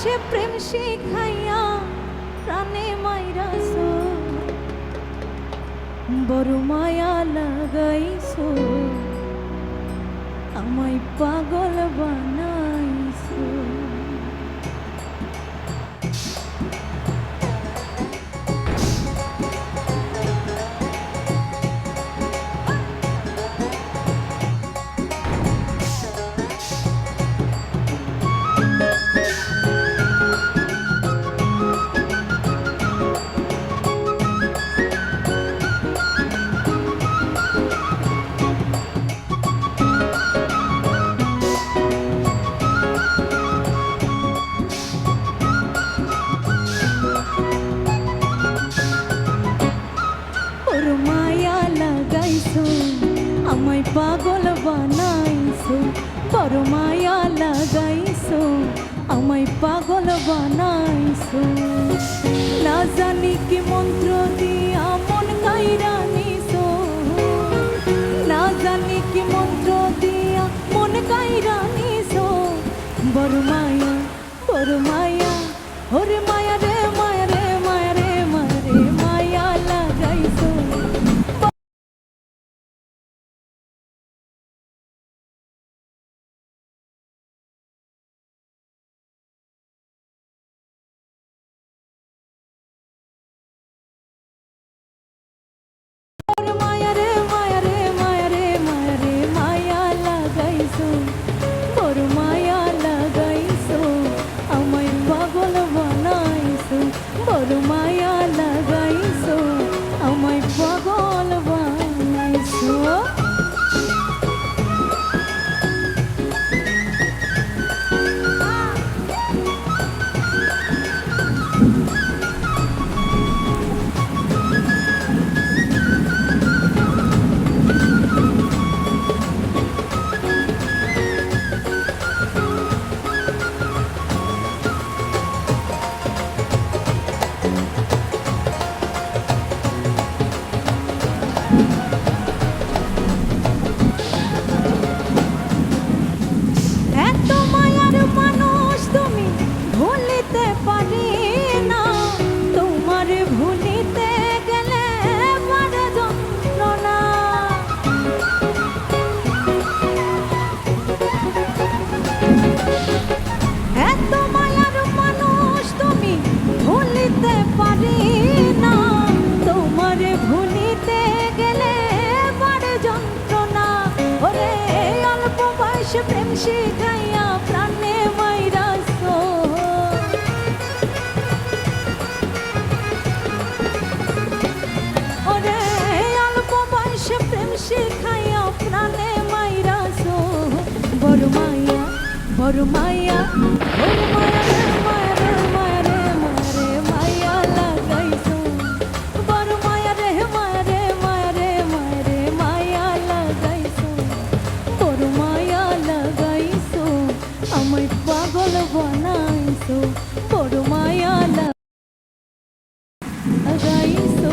বয়সে প্রেম শিখাইয়া প্রাণে মাইরাছো, বড় মায়া লাগাইছো, আমায় পাগল বানাইছো। আমায় পাগল বানাইছো, বড় মায়া লাগাইছো, আমায় পাগল বানাইছো। না জানি কি মন্ত্র দিয়া মন কাইরা নিছো, না জানি কি মন্ত্র দিয়া মন কাইরা নিছো। বড় মায়া, বড় মায়া, ওরে মায়া রে মায়া রে মায়া রে মায়া রে মায়া লাগাইছো। বড় মায়া লাগাইছো, আমায় পাগল বানাইছো। প্রেম শিখাইয়া প্রাণে মাইরাছো, ওরে অল্প বয়সে প্রেম শিখাইয়া প্রাণে মাইরাছো। বড় মায়া, বড় মায়া, বড় মায়া রে মায়া রে মায়া রে মায়া রে মায়া লাগাইছো। বড় মায়া রে মায়া রে মায়া রে মায়া রে মায়া লাগাইছো। বড় মায়া লাগাইছো, আমায় পাগল বানাইছো। বড় মায়া লাগাইছো,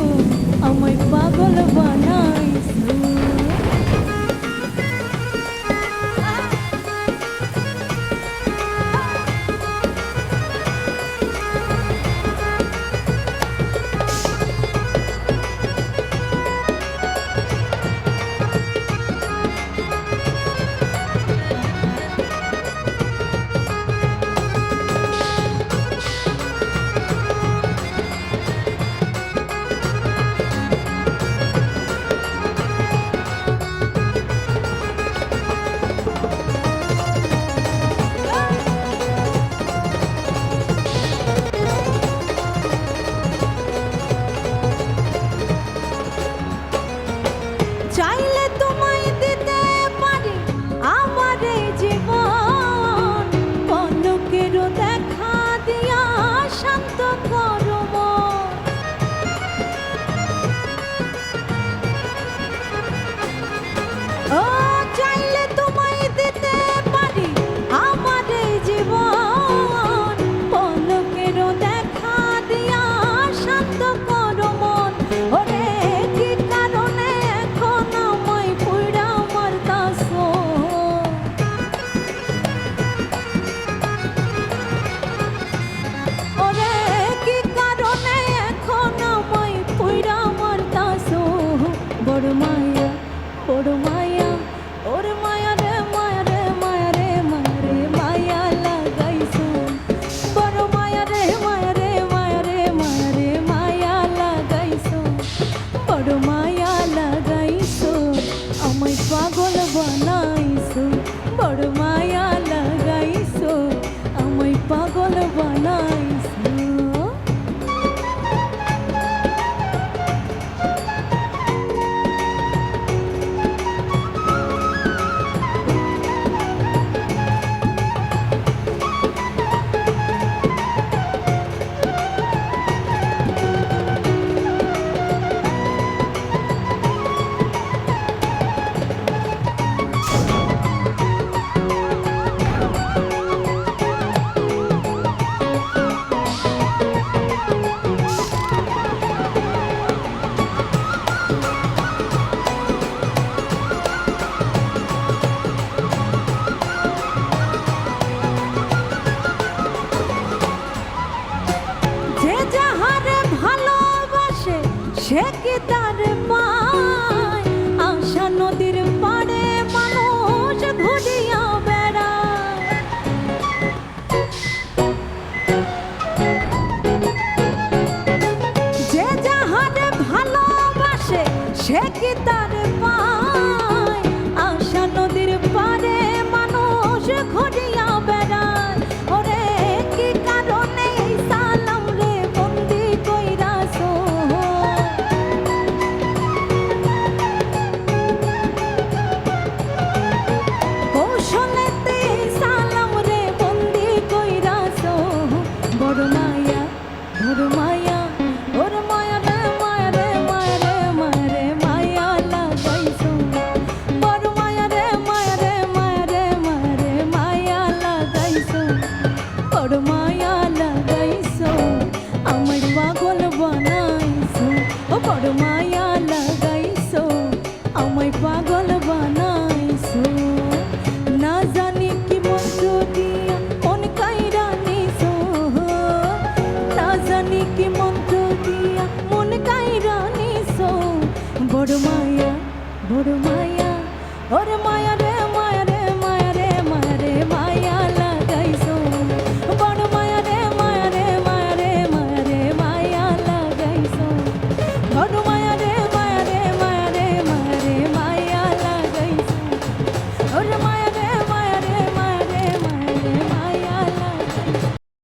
আমায় পাগল বানাইছো। যাহারে ভালোবাসে সে কি তার পায় আশা নদীর পাড়ে মানুষ ঘুরিয়া বেড়ায় যে যাহারে ভালোবাসে সে কি তার পায় আশা নদীর পাড়ে মানুষ ঘুরিয়া বেড়ায় ওরে কি কারণে এই সালাম রে বন্দি কইরাছো কৌশলেতে এই সালাম রে বন্দি কইরাছো বড় মায়া